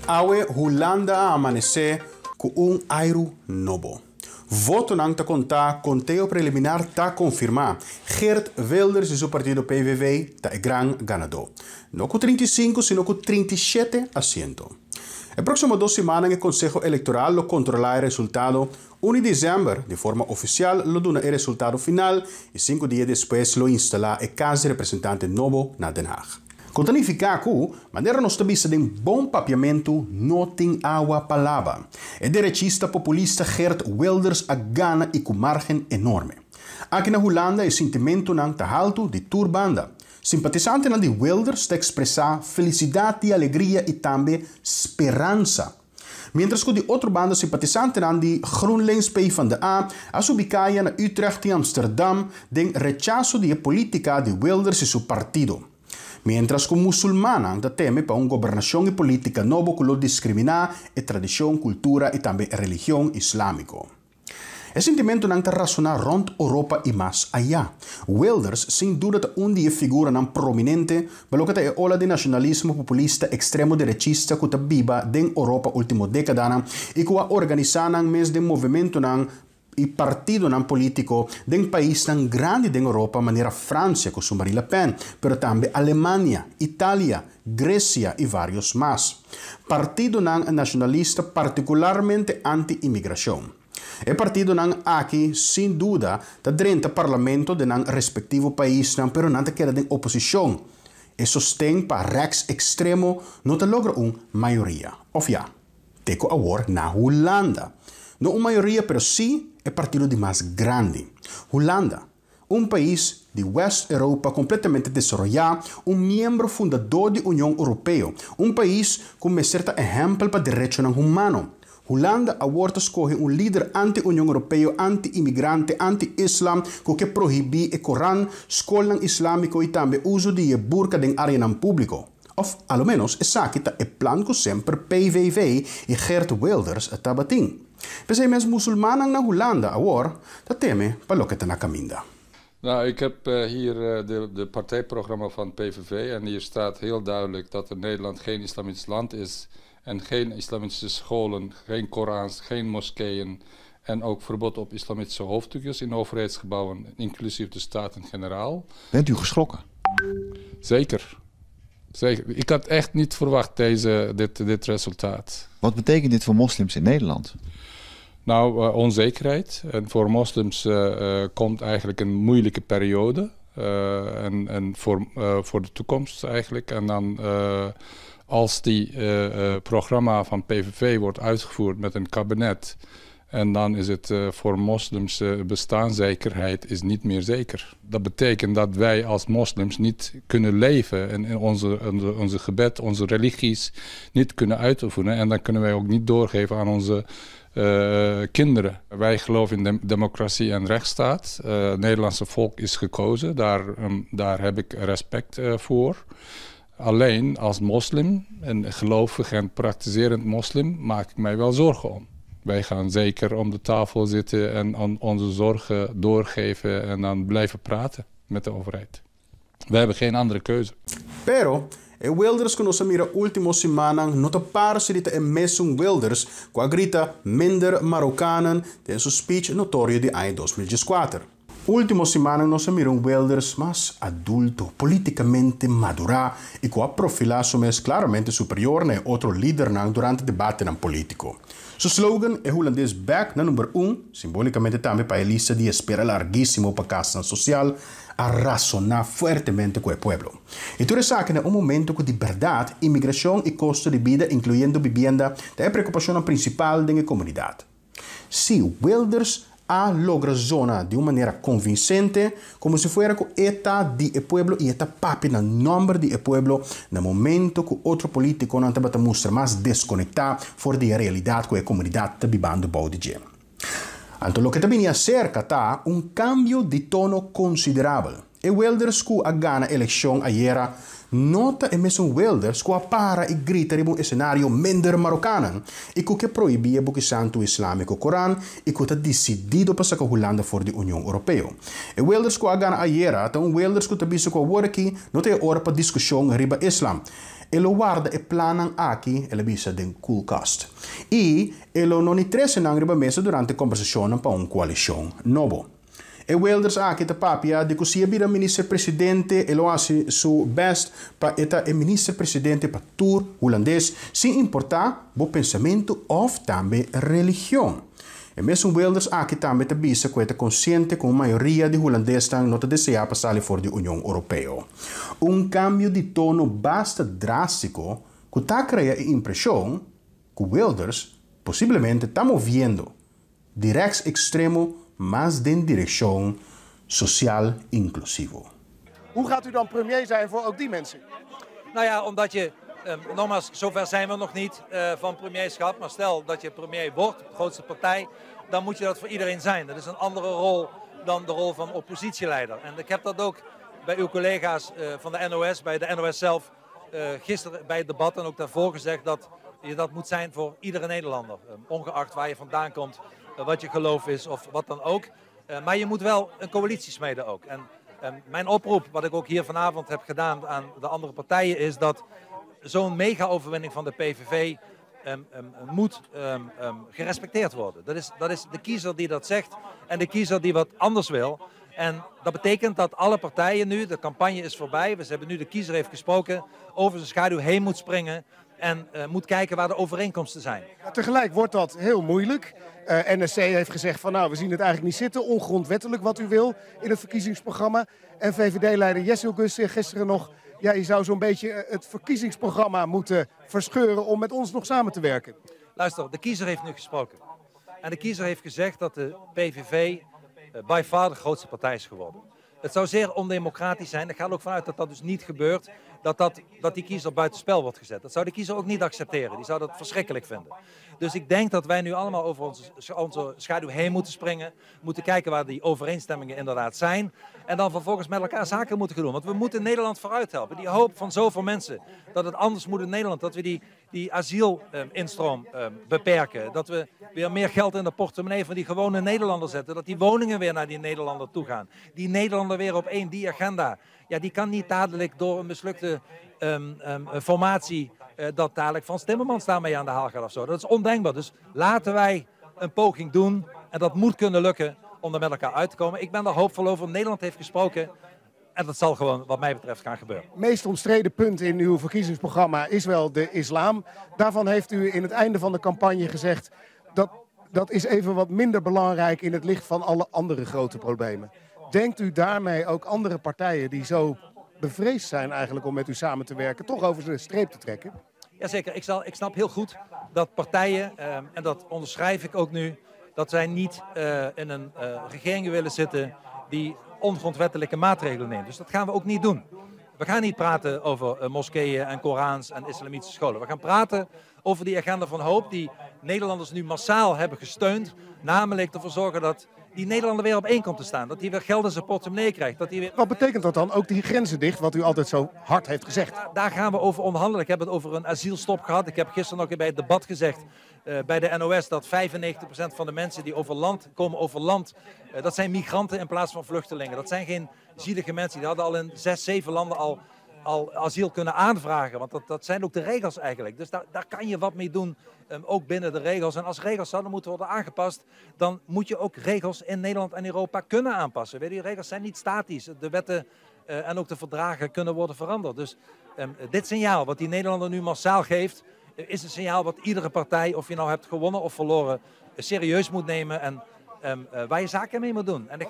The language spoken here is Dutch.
Awe Holanda amanece com airo novo. Voto nang ta contar, conteo preliminar ta confirmar. Geert Wilders e seu partido PVV ta é gran ganador. Não com 35, sino com 37 assentos. A próxima 2 semanas o Conselho Eleitoral lo controla o resultado. 1 de dezembro, de forma oficial, lo dona o resultado final e 5 dias depois lo instala o caso representante novo na Den Haag. Contanificar que, maneira nós tabissa de bom papiamento, não tem água palavra. O direitista populista Geert Wilders a gana e com margem enorme. Aqui na Holanda, o sentimento não está alto de turbanda. Simpatizante de Wilders está expressar felicidade, alegria e também esperança. Mientras que de outra banda simpatizante de GroenLinks PvdA a subicaia na Utrecht e Amsterdam den rechazo de política de Wilders e seu partido. Mientras que muçulmana da teme para uma governação e política nova que lo discrimina a tradição, cultura e também a religião islâmica. O sentimento não está razonar rond Europa e mais allá. Wilders, sem dúvida, dia figura não prominente, pelo que é ola de nacionalismo populista extremo-direitista que está viva em Europa última década e que a organizar mês de movimento e partido político de país tão grande da Europa, maneira França, com sua Marine Le Pen, mas também Alemanha, Itália, Grécia e vários mais. Partido nacionalista particularmente anti-imigração. O partido aqui, sem dúvida, está dentro do parlamento de respectivo país, mas não queda em oposição. E sostém para rechts extremo não logra uma maioria. Of ja, teco agora na Holanda. Não uma maioria, mas sim é partido de mais grande. Holanda, um país de West-Europa completamente desenvolvido, um membro fundador da União Europeia, um país com um certo exemplo para direitos humanos. Holanda agora escolhe um líder anti-União Europeia, anti-imigrante, anti-Islam, que proíbe o Corão, escola islâmica e também o uso de burka em área pública. Of, ao menos, essa aqui é plano que sempre PVV e Geert Wilders está batendo. Mas é mesmo muçulmanen na Holanda, agora, dat teme para o que está na caminda. Nou, ik heb hier de partijprogramma van PVV en hier staat heel duidelijk dat er Nederland geen islamitisch land is en geen islamitische scholen, geen Korans, geen moskeeën en ook verbod op islamitische hoofddoekjes in overheidsgebouwen, inclusief de Staten-Generaal. Bent u geschrokken? Zeker. Zeker. Ik had echt niet verwacht dit resultaat. Wat betekent dit voor moslims in Nederland? Nou, onzekerheid. En voor moslims komt eigenlijk een moeilijke periode. En voor de toekomst eigenlijk. En dan als die programma van PVV wordt uitgevoerd met een kabinet. En dan is het voor moslims bestaanszekerheid is niet meer zeker. Dat betekent dat wij als moslims niet kunnen leven en onze gebed, onze religies niet kunnen uitoefenen. En dan kunnen wij ook niet doorgeven aan onze kinderen. Wij geloven in democratie en rechtsstaat. Het Nederlandse volk is gekozen. Daar heb ik respect voor. Alleen als moslim, en gelovig en praktiserend moslim, maak ik mij wel zorgen om. Wij gaan zeker om de tafel zitten en onze zorgen doorgeven en dan blijven praten met de overheid. We hebben geen andere keuze. Pero, Wilders que nós mira última semana não te parece de ter mesmo Wilders com a grita minder Marokkanen em seu speech notório de ano 2004. Última semana nós mira Wilders mais adulto, politicamente maduro e com a profilação mais claramente superior a outro líder durante o debate político. Seu slogan é holandês back na número 1, simbolicamente também para a lista de espera larguíssimo para a casa social, a razonar fuertemente com o povo. E tudo isso é um momento que de verdade, imigração e custo de vida, incluindo vivienda, é a preocupação principal da comunidade. Se Wilders logra zona de uma maneira convincente, como se fosse com eta de pueblo e eta papi na nome de pueblo, no momento que outro político não está mostrar mais desconectado fora da realidade que a comunidade está vivendo de dia. Então, o que também acerca está cambio de tono considerável. E Wilders que a gana eleição ayer, nota é mesmo Wilders que para e grita em um cenário minder Marokkanen e que proíbe o santo islâmico Corão e que está decidido para sacar Holanda fora da União Europeia. E Wilders que a gana ayer, então Wilders que está visto que agora aqui não tem hora para discussão riba Islam. Elo guarda e planan aqui, ela bisa den koelkast. E elo non interessa nangriba mesa durante conversazione pa un coalition novo. E Wilders aqui te papia de que bira minister-presidente elo asi su best pa eta e minister-presidente pa tour holandês sem importar bo pensamento of tambe religião. E mesmo Wilders aqui também te bisa que é consciente com a maioria de holandeses não te deseja passar fora da União Europeia. Cambio de tono basta drástico que está cria a impressão que Wilders possivelmente está movendo de rechts-extremo mas de direction sociaal inclusivo. Hoe gaat u dan premier zijn voor ook die mensen? Nou ja, omdat je, nogmaals, zover zijn we nog niet van premierschap. Maar stel dat je premier wordt, de grootste partij, dan moet je dat voor iedereen zijn. Dat is een andere rol dan de rol van oppositieleider. En ik heb dat ook bij uw collega's van de NOS, bij de NOS zelf, gisteren bij het debat en ook daarvoor gezegd dat je dat moet zijn voor iedere Nederlander. Ongeacht waar je vandaan komt, wat je geloof is of wat dan ook. Maar je moet wel een coalitie smeden ook. En mijn oproep, wat ik ook hier vanavond heb gedaan aan de andere partijen, is dat zo'n mega-overwinning van de PVV moet gerespecteerd worden. Dat is de kiezer die dat zegt en de kiezer die wat anders wil. En dat betekent dat alle partijen nu, de campagne is voorbij, we hebben nu de kiezer heeft gesproken, over zijn schaduw heen moet springen en moet kijken waar de overeenkomsten zijn. Ja, tegelijk wordt dat heel moeilijk. NSC heeft gezegd van nou, we zien het eigenlijk niet zitten, ongrondwettelijk wat u wil in het verkiezingsprogramma. En VVD-leider Jesse Gus zei gisteren nog, ja, je zou zo'n beetje het verkiezingsprogramma moeten verscheuren om met ons nog samen te werken. Luister, de kiezer heeft nu gesproken. En de kiezer heeft gezegd dat de PVV by far de grootste partij is geworden. Het zou zeer ondemocratisch zijn. Ik ga er ook vanuit dat dat dus niet gebeurt. Dat die kiezer buitenspel wordt gezet. Dat zou de kiezer ook niet accepteren. Die zou dat verschrikkelijk vinden. Dus ik denk dat wij nu allemaal over onze schaduw heen moeten springen. Moeten kijken waar die overeenstemmingen inderdaad zijn. En dan vervolgens met elkaar zaken moeten doen. Want we moeten Nederland vooruit helpen. Die hoop van zoveel mensen dat het anders moet in Nederland. Dat we die asielinstroom beperken. Dat we weer meer geld in de portemonnee van die gewone Nederlander zetten. Dat die woningen weer naar die Nederlander toe gaan. Die Nederlander weer op één, die agenda. Ja, die kan niet dadelijk door een mislukte formatie dat dadelijk Frans Timmermans daarmee aan de haal gaat of zo. Dat is ondenkbaar. Dus laten wij een poging doen. En dat moet kunnen lukken om er met elkaar uit te komen. Ik ben er hoopvol over. Nederland heeft gesproken. En dat zal gewoon wat mij betreft gaan gebeuren. Het meest omstreden punt in uw verkiezingsprogramma is wel de islam. Daarvan heeft u in het einde van de campagne gezegd dat is even wat minder belangrijk in het licht van alle andere grote problemen. Denkt u daarmee ook andere partijen die zo bevreesd zijn eigenlijk om met u samen te werken, toch over de streep te trekken? Jazeker, ik snap heel goed dat partijen, en dat onderschrijf ik ook nu, dat zij niet in een regering willen zitten die ongrondwettelijke maatregelen neemt. Dus dat gaan we ook niet doen. We gaan niet praten over moskeeën en Korans en islamitische scholen. We gaan praten over die agenda van hoop die Nederlanders nu massaal hebben gesteund. Namelijk ervoor zorgen dat die Nederlander weer op één komt te staan. Dat hij weer geld in zijn portemonnee krijgt. Dat hij weer... Wat betekent dat dan? Ook die grenzen dicht, wat u altijd zo hard heeft gezegd. Daar gaan we over onderhandelen. Ik heb het over een asielstop gehad. Ik heb gisteren nog bij het debat gezegd bij de NOS dat 95% van de mensen die komen over land, dat zijn migranten in plaats van vluchtelingen. Dat zijn geen zielige mensen. Die hadden al in 6, 7 landen al asiel kunnen aanvragen. Want dat zijn ook de regels eigenlijk. Dus daar kan je wat mee doen, ook binnen de regels. En als regels zouden moeten worden aangepast, dan moet je ook regels in Nederland en Europa kunnen aanpassen. Weet je, die regels zijn niet statisch. De wetten en ook de verdragen kunnen worden veranderd. Dus dit signaal wat die Nederlander nu massaal geeft, is een signaal wat iedere partij, of je nou hebt gewonnen of verloren, serieus moet nemen en waar je zaken mee moet doen. En